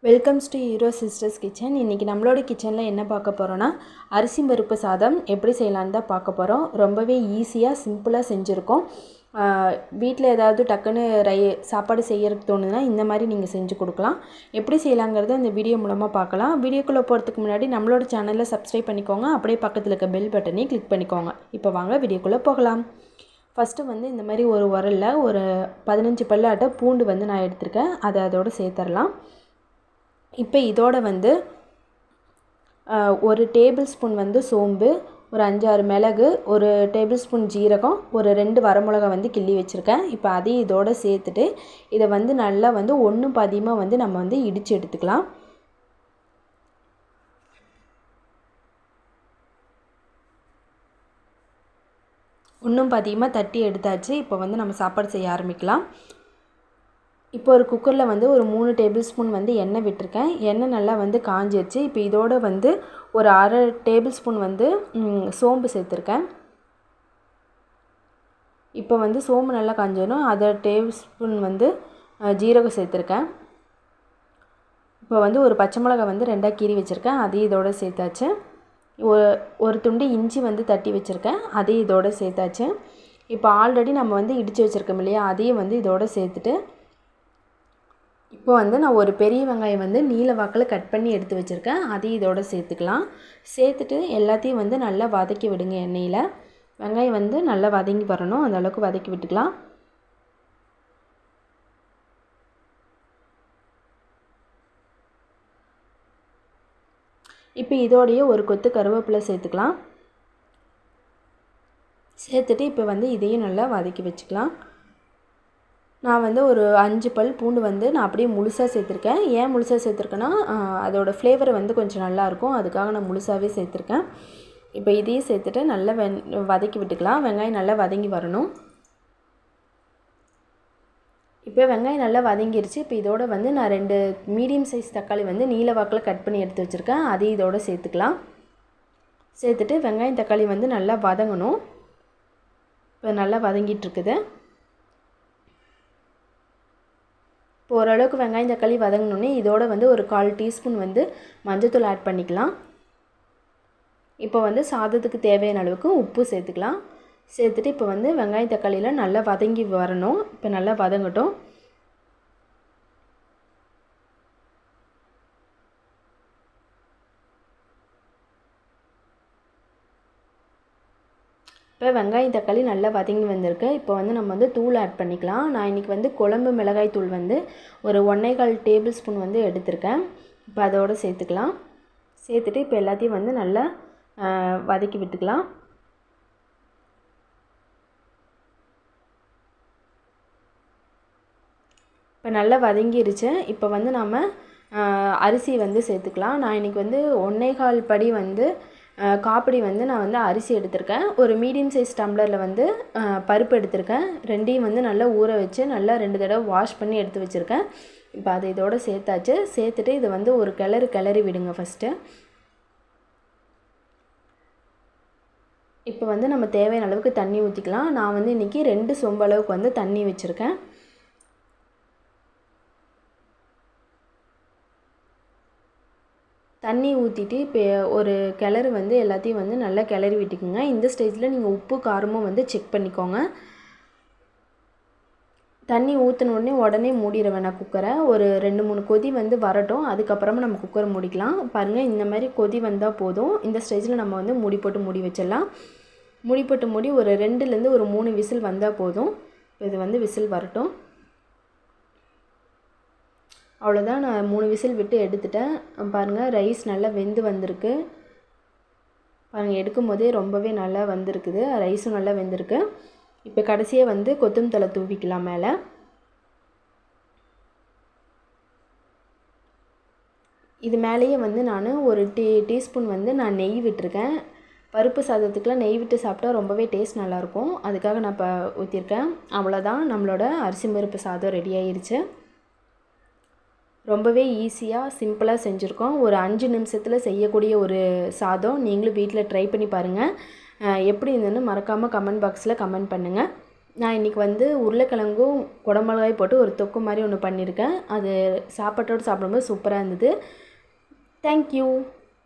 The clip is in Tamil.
Welcomes to hero sisters kitchen. இன்றைக்கி நம்மளோட கிச்சனில் என்ன பார்க்க போகிறோன்னா, அரிசி பருப்பு சாதம் எப்படி செய்யலான்னு தான் பார்க்க போகிறோம். ரொம்பவே ஈஸியாக சிம்பிளாக செஞ்சுருக்கோம். வீட்டில் ஏதாவது டக்குன்னு சாப்பாடு செய்யறதுக்கு தோணுதுன்னா இந்த மாதிரி நீங்கள் செஞ்சு கொடுக்கலாம். எப்படி செய்யலாங்கிறத இந்த வீடியோ மூலமாக பார்க்கலாம். வீடியோக்குள்ளே போகிறதுக்கு முன்னாடி நம்மளோட சேனலில் சப்ஸ்கிரைப் பண்ணிக்கோங்க. அப்படியே பக்கத்தில் இருக்க பெல் பட்டனையும் கிளிக் பண்ணிக்கோங்க. இப்போ வாங்க வீடியோக்குள்ளே போகலாம். ஃபஸ்ட்டு வந்து இந்த மாதிரி ஒரு உரலில் ஒரு 15 பல்லாட்ட பூண்டு வந்து நான் எடுத்திருக்கேன். அதோடு சேர்த்துடலாம். இப்போ இதோட வந்து ஒரு டேபிள் ஸ்பூன் வந்து சோம்பு, ஒரு 5-6 மிளகு, ஒரு டேபிள் ஸ்பூன் ஜீரகம், ஒரு 2 வரமிளகா வந்து கிள்ளி வச்சுருக்கேன். இப்போ அதையும் இதோடு சேர்த்துட்டு இதை வந்து நல்லா வந்து ஒன்றும் பாதியமாக வந்து நம்ம வந்து இடித்து எடுத்துக்கலாம். ஒன்றும் பாதியமாக தட்டி எடுத்தாச்சு. இப்போ வந்து நம்ம சாப்பாடு செய்ய ஆரம்பிக்கலாம். இப்போ ஒரு குக்கரில் வந்து ஒரு 3 டேபிள் ஸ்பூன் வந்து எண்ணெய் விட்டுருக்கேன். எண்ணெய் நல்லா வந்து காஞ்சிருச்சு. இப்போ இதோடு வந்து ஒரு 1/2 டேபிள் ஸ்பூன் வந்து சோம்பு சேர்த்துருக்கேன். இப்போ வந்து சோம்பு நல்லா காஞ்சணும். 1/2 டேபிள் ஸ்பூன் வந்து ஜீரகம் சேர்த்துருக்கேன். இப்போ வந்து ஒரு பச்சை மிளகாய் வந்து 2ஆக கீறி வச்சுருக்கேன். அதையும் இதோடு சேர்த்தாச்சு. ஒரு துண்டு இஞ்சி வந்து தட்டி வச்சுருக்கேன். அதையும் இதோடு சேர்த்தாச்சு. இப்போ ஆல்ரெடி நம்ம வந்து இடித்து வச்சுருக்கோம் இல்லையா, அதையும் வந்து இதோடு சேர்த்துட்டு இப்போ வந்து நான் ஒரு பெரிய வெங்காயம் வந்து நீல வாக்கில் கட் பண்ணி எடுத்து வச்சுருக்கேன். அதையும் இதோடு சேர்த்துக்கலாம். சேர்த்துட்டு எல்லாத்தையும் வந்து நல்லா வதக்கி விடுங்க எண்ணெயில். வெங்காயம் வந்து நல்லா வதங்கி வரணும், அந்த அளவுக்கு வதக்கி விட்டுக்கலாம். இப்போ இதோடையே ஒரு கொத்து கருவேப்பிலை சேர்த்துக்கலாம். சேர்த்துட்டு இப்போ வந்து இதையும் நல்லா வதக்கி வச்சுக்கலாம். நான் வந்து ஒரு 5 பல் பூண்டு வந்து நான் அப்படியே முழுசாக சேர்த்துருக்கேன். ஏன் முழுசாக சேர்த்துருக்கேன்னா அதோடய ஃப்ளேவர் வந்து கொஞ்சம் நல்லாயிருக்கும், அதுக்காக நான் முழுசாகவே சேர்த்துருக்கேன். இப்போ இதையும் சேர்த்துட்டு நல்லா வதக்கி விட்டுக்கலாம். வெங்காயம் நல்லா வதங்கி வரணும். இப்போ வெங்காயம் நல்லா வதங்கிருச்சு. இப்போ இதோடு வந்து நான் 2 மீடியம் சைஸ் தக்காளி வந்து நீல வாக்கில் கட் பண்ணி எடுத்து வச்சுருக்கேன். அதையும் இதோடு சேர்த்துக்கலாம். சேர்த்துட்டு வெங்காயம் தக்காளி வந்து நல்லா வதங்கணும். இப்போ நல்லா வதங்கிட்டுருக்குது. இப்போ ஓரளவுக்கு வெங்காயம் தக்காளி வதங்கினோடனே இதோடு வந்து ஒரு 1/4 டீஸ்பூன் வந்து மஞ்சள்தூள் ஆட் பண்ணிக்கலாம். இப்போ வந்து சாதத்துக்கு தேவையான அளவுக்கு உப்பு சேர்த்துக்கலாம். சேர்த்துட்டு இப்போ வந்து வெங்காயம் தக்காளியில் நல்லா வதங்கி வரணும். இப்போ நல்லா வதங்கட்டும். இப்போ வெங்காயம் தக்காளி நல்லா வதங்கி வந்திருக்கு. இப்போ வந்து நம்ம வந்து தூள் ஆட் பண்ணிக்கலாம். நான் இன்றைக்கி வந்து குழம்பு மிளகாய் தூள் வந்து ஒரு 1.25 டேபிள் ஸ்பூன் வந்து எடுத்திருக்கேன். இப்போ அதோடு சேர்த்துக்கலாம். சேர்த்துட்டு இப்போ எல்லாத்தையும் வந்து நல்லா வதக்கி விட்டுக்கலாம். இப்போ நல்லா வதங்கிருச்சு. இப்போ வந்து நம்ம அரிசி வந்து சேர்த்துக்கலாம். நான் இன்றைக்கி வந்து 1.25 படி வந்து காப்படி வந்து நான் வந்து அரிசி எடுத்திருக்கேன். ஒரு மீடியம் சைஸ் டம்ளரில் வந்து பருப்பு எடுத்திருக்கேன். ரெண்டையும் வந்து நல்லா ஊற வச்சு நல்லா 2 தடவை வாஷ் பண்ணி எடுத்து வச்சுருக்கேன். இப்போ அதை இதோடு சேர்த்தாச்சு. சேர்த்துட்டு இதை வந்து ஒரு கிளறி விடுங்க ஃபஸ்ட்டு. இப்போ வந்து நம்ம தேவையான அளவுக்கு தண்ணி ஊற்றிக்கலாம். நான் வந்து இன்றைக்கி 2 சொம்பு அளவுக்கு வந்து தண்ணி வச்சுருக்கேன். தண்ணி ஊற்றிட்டு இப்போ ஒரு கிளறு வந்து எல்லாத்தையும் வந்து நல்லா கிளறி விட்டுக்குங்க. இந்த ஸ்டேஜில் நீங்கள் உப்பு காரமும் வந்து செக் பண்ணிக்கோங்க. தண்ணி ஊற்றினோடனே உடனே மூடிட வேணாம் குக்கரை. ஒரு 2-3 கொதி வந்து வரட்டும், அதுக்கப்புறமா நம்ம குக்கரை மூடிக்கலாம். பாருங்கள், இந்த மாதிரி கொதி வந்தால் போதும். இந்த ஸ்டேஜில் நம்ம வந்து மூடி வச்சிடலாம். மூடி ஒரு 2லேருந்து ஒரு 3 விசில் வந்தால் போதும். இது வந்து விசில் வரட்டும். அவ்வளோதான், நான் 3 விசில் விட்டு எடுத்துட்டேன். பாருங்கள், ரைஸ் நல்லா வெந்து வந்திருக்கு. பாருங்கள், எடுக்கும் போதே ரொம்பவே நல்லா வந்திருக்குது. ரைஸும் நல்லா வெந்திருக்கு. இப்போ கடைசியாக வந்து கொத்தமல்லி தழை தூவிக்கலாம் மேலே. இது மேலேயே வந்து நான் ஒரு டீஸ்பூன் வந்து நான் நெய் விட்டுருக்கேன். பருப்பு சாதத்துக்குலாம் நெய் விட்டு சாப்பிட்டா ரொம்பவே டேஸ்ட் நல்லாயிருக்கும், அதுக்காக நான் இப்போ ஊற்றிருக்கேன். அவ்வளோதான், நம்மளோட அரிசி பருப்பு சாதம் ரெடி ஆயிடுச்சு. ரொம்பவே ஈஸியாக சிம்பிளாக செஞ்சுருக்கோம். ஒரு 5 நிமிஷத்தில் செய்யக்கூடிய ஒரு சாதம். நீங்களும் வீட்டில் ட்ரை பண்ணி பாருங்கள். எப்படி இருந்ததுன்னு மறக்காமல் கமெண்ட் பாக்ஸில் கமெண்ட் பண்ணுங்கள். நான் இன்றைக்கி வந்து உருளைக்கிழங்கும் குடமிளகாய் போட்டு ஒரு தொக்கு மாதிரி ஒன்று பண்ணியிருக்கேன். அது சாப்பாட்டோடு சாப்பிடும்போது சூப்பராக இருந்தது. தேங்க்யூ.